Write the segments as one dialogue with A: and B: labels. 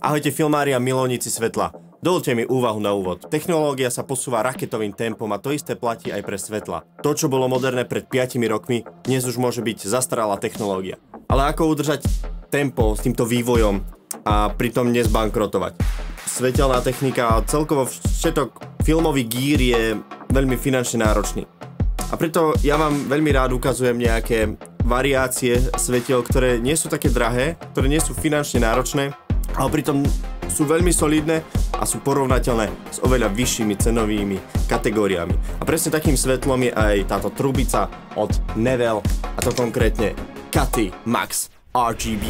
A: Ahojte filmári a milovníci svetla. Dovoľte mi úvahu na úvod. Technológia sa posúva raketovým tempom a to isté platí aj pre svetla. To, čo bolo moderné pred 5 rokmi, dnes už môže byť zastaralá technológia. Ale ako udržať tempo s týmto vývojom a pritom nezbankrotovať? Svetelná technika a celkovo všetok filmový gír je veľmi finančne náročný. A preto ja vám veľmi rád ukazujem nejaké variácie svetiel, ktoré nie sú také drahé, ktoré nie sú finančne náročné, ale pritom sú veľmi solidné a sú porovnateľné s oveľa vyššími cenovými kategóriami. A presne takým svetlom je aj táto trubica od Nevel, a to konkrétne Cutty Max RGB.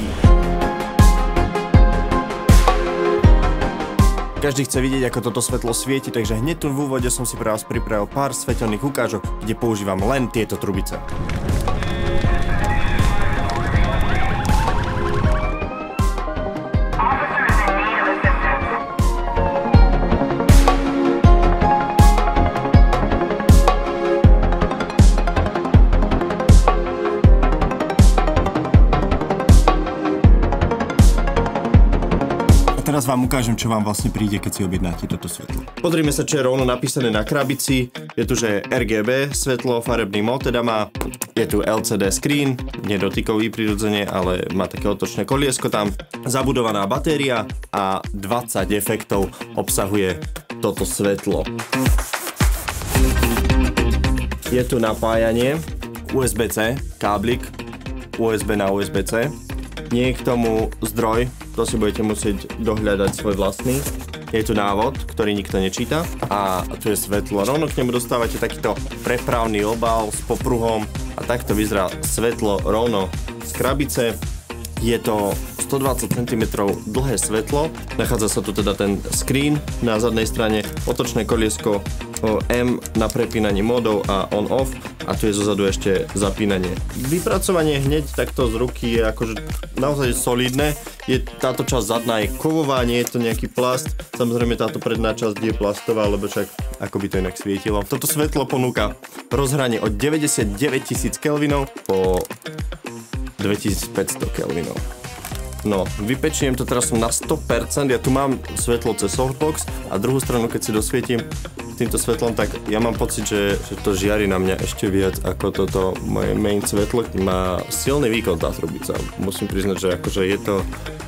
A: Každý chce vidieť, ako toto svetlo svieti, takže hneď tu v úvode som si pre vás pripravil pár svetelných ukážok, kde používam len tieto trubice. Teraz vám ukážem, čo vám vlastne príde, keď si objednáte toto svetlo. Pozrime sa, čo je rovno napísané na krabici. Je tu, že RGB svetlo, farebný mód teda má. Je tu LCD screen, nedotykový prirodzene, ale má také otočné koliesko tam. Zabudovaná batéria a 20 efektov obsahuje toto svetlo. Je tu napájanie, USB-C, káblik, USB na USB-C. Nie je k tomu zdroj, to si budete musieť dohľadať svoj vlastný. Je tu návod, ktorý nikto nečíta a tu je svetlo. Rovno k nemu dostávate takýto prepravný obal s popruhom a takto vyzerá svetlo rovno z krabice. Je to 120 cm dlhé svetlo, nachádza sa tu teda ten screen na zadnej strane, otočné koliesko M na prepínanie módov a on-off a tu je zozadu ešte zapínanie. Vypracovanie hneď takto z ruky je akože naozaj solidné. Táto časť zadná je kovová, nie je to nejaký plast. Samozrejme táto predná časť je plastová, lebo však ako by to inak svietilo. Toto svetlo ponúka rozhranie od 99 000 kelvinov po 2500 kelvinov. No, vypečiem to teraz na 100%, ja tu mám svetlo cez softbox a druhú stranu, keď si dosvietím týmto svetlom, tak ja mám pocit, že to žiari na mňa ešte viac ako toto moje main svetlo. Má silný výkon tá trubica. Musím priznať, že akože je to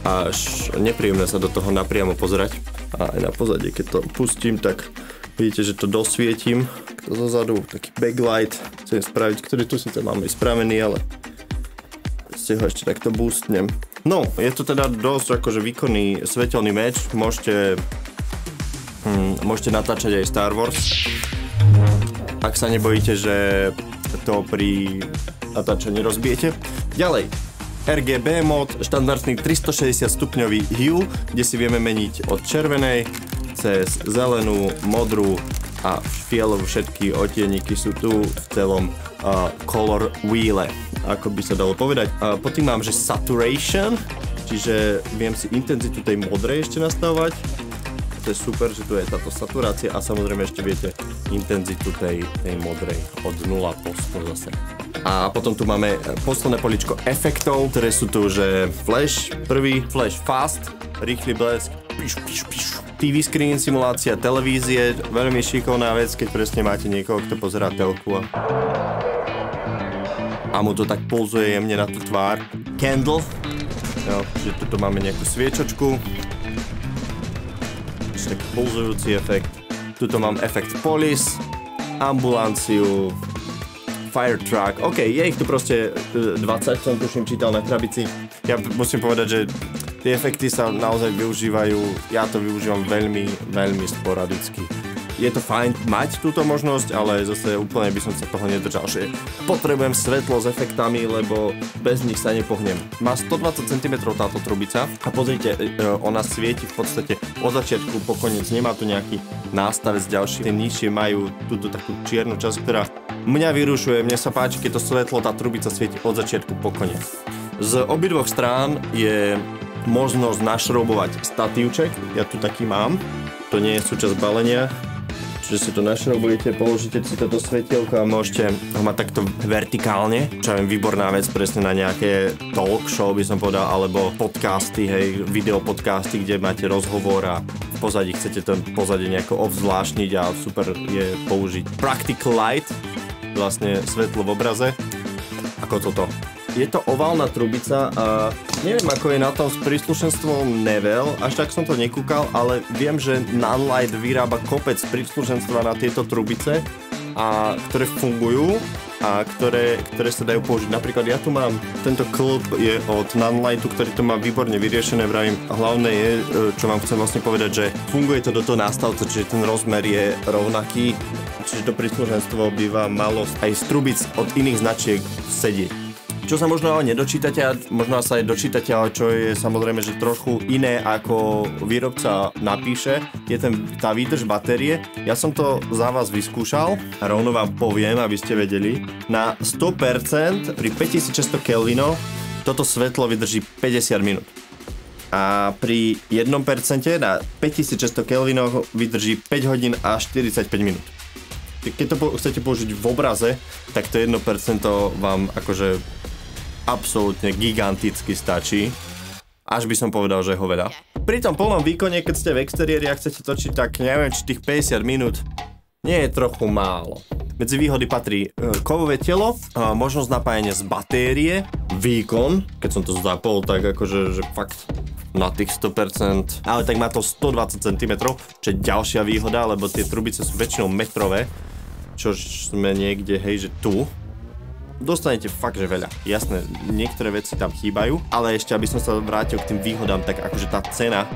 A: až nepríjemné sa do toho napriamo pozerať. A aj na pozadie, keď to pustím, tak vidíte, že to dosvietím. Zozadu taký backlight chcem spraviť, ktorý tu síce máme spravený, ale ho ešte takto boostnem. No, je to teda dosť akože výkonný svetelný meč. Môžete natáčať aj Star Wars. Ak sa nebojíte, že to pri natáčaní rozbijete. Ďalej, RGB mod, štandardný 360 stupňový hue, kde si vieme meniť od červenej cez zelenú, modrú a fialovú. Všetky odtieníky sú tu v celom color wheele, ako by sa dalo povedať. Potom mám, že saturation, čiže viem si intenzitu tej modrej ešte nastavovať. To je super, že tu je táto saturácia a samozrejme ešte viete intenzitu tej modrej od 0 po 100 zase. A potom tu máme posledné poličko efektov, ktoré sú tu, že flash prvý, flash fast, rýchly blesk, TV screen, simulácia televízie, veľmi šikovná vec, keď presne máte niekoho, kto pozerá telku a mu to tak pulzuje jemne na tú tvár. Candle, jo, že tu máme nejakú sviečočku, ešte taký pulzujúci efekt. Tuto mám efekt police, ambulanciu, fire truck, ok, je ich tu proste 20, som tuším čítal na krabici. Ja musím povedať, že tie efekty sa naozaj využívajú, ja to využívam veľmi, veľmi sporadicky. Je to fajn mať túto možnosť, ale zase úplne by som sa toho nedržal, že potrebujem svetlo s efektami, lebo bez nich sa nepohnem. Má 120 cm táto trubica a pozrite, ona svieti v podstate od začiatku po koniec, nemá tu nejaký nástavec ďalší. Tie nižšie majú túto takú čiernu časť, ktorá mňa vyrušuje, mne sa páči, keď to svetlo, tá trubica svieti od začiatku po koniec. Z obidvoch strán je možnosť našroubovať statívček, ja tu taký mám, to nie je súčasť balenia, Čiže si to našrobujete, položíte si toto svetielko a môžete ho mať takto vertikálne, čo je výborná vec presne na nejaké talk show, by som povedal, alebo podcasty, hej, videopodcasty, kde máte rozhovor a v pozadí chcete to pozadie nejako obzvláštniť a super je použiť Practical Light, vlastne svetlo v obraze, ako toto. Je to oválna trubica a neviem, ako je na tom s príslušenstvom Nevel, až tak som to nekúkal, ale viem, že Nanlite vyrába kopec príslušenstva na tieto trubice, a ktoré fungujú a ktoré sa dajú použiť. Napríklad ja tu mám, tento klb je od Nanliteu, ktorý to má výborne vyriešené, vravím, hlavné je, čo vám chcem vlastne povedať, že funguje to do toho nástavca, čiže ten rozmer je rovnaký, čiže to príslušenstvo by vám malo aj z trubic od iných značiek sedieť. Čo sa možno ale nedočítate, a možno sa aj dočítate, ale čo je samozrejme, že trochu iné ako výrobca napíše, je tá výdrž batérie. Ja som to za vás vyskúšal a rovno vám poviem, aby ste vedeli. Na 100% pri 5600 Kelvinov toto svetlo vydrží 50 minút. A pri 1% na 5600 Kelvinov vydrží 5 hodín a 45 minút. Keď to chcete použiť v obraze, tak to 1% vám akože absolútne giganticky stačí. Až by som povedal, že ho veľa. Pri tom plnom výkone, keď ste v exteriéri a chcete točiť, tak neviem, či tých 50 minút nie je trochu málo. Medzi výhody patrí kovové telo, možnosť napájania z batérie, výkon, keď som to zapol, tak akože že fakt na tých 100%, ale tak má to 120 cm, čo je ďalšia výhoda, lebo tie trubice sú väčšinou metrové, čo sme niekde, hej, že tu. Dostanete fakt, že veľa. Jasné, niektoré veci tam chýbajú, ale ešte, aby som sa vrátil k tým výhodám, tak akože tá cena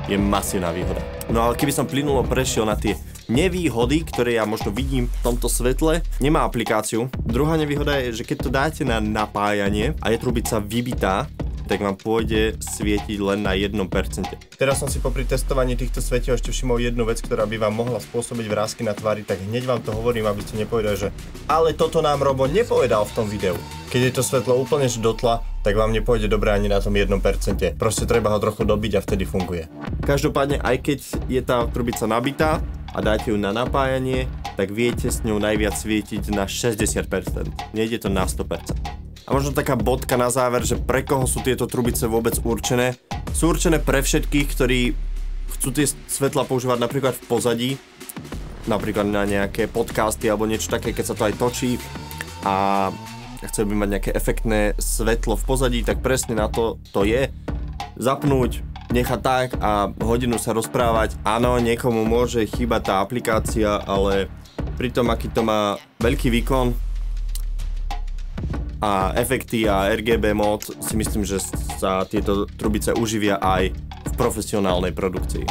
A: je masívna výhoda. No ale keby som plynulo prešiel na tie nevýhody, ktoré ja možno vidím v tomto svetle, nemá aplikáciu. Druhá nevýhoda je, že keď to dáte na napájanie a je trubica vybitá, tak vám pôjde svietiť len na 1%. Teraz som si popri testovaní týchto svetiel ešte všimol jednu vec, ktorá by vám mohla spôsobiť vrásky na tvári, tak hneď vám to hovorím, aby ste nepovedali, že ale toto nám Robo nepovedal v tom videu. Keď je to svetlo úplne dotla, tak vám nepôjde dobre ani na tom 1%. Proste treba ho trochu dobiť a vtedy funguje. Každopádne, aj keď je tá trubica nabitá a dáte ju na napájanie, tak viete s ňou najviac svietiť na 60%. Nejde to na 100%. A možno taká bodka na záver, že pre koho sú tieto trubice vôbec určené. Sú určené pre všetkých, ktorí chcú tie svetla používať napríklad v pozadí, napríklad na nejaké podcasty alebo niečo také, keď sa to aj točí a chcú by mať nejaké efektné svetlo v pozadí, tak presne na to je. Zapnúť, nechať tak a hodinu sa rozprávať. Áno, niekomu môže chýbať tá aplikácia, ale pri tom, aký to má veľký výkon a efekty a RGB mód, si myslím, že sa tieto trubice uživia aj v profesionálnej produkcii.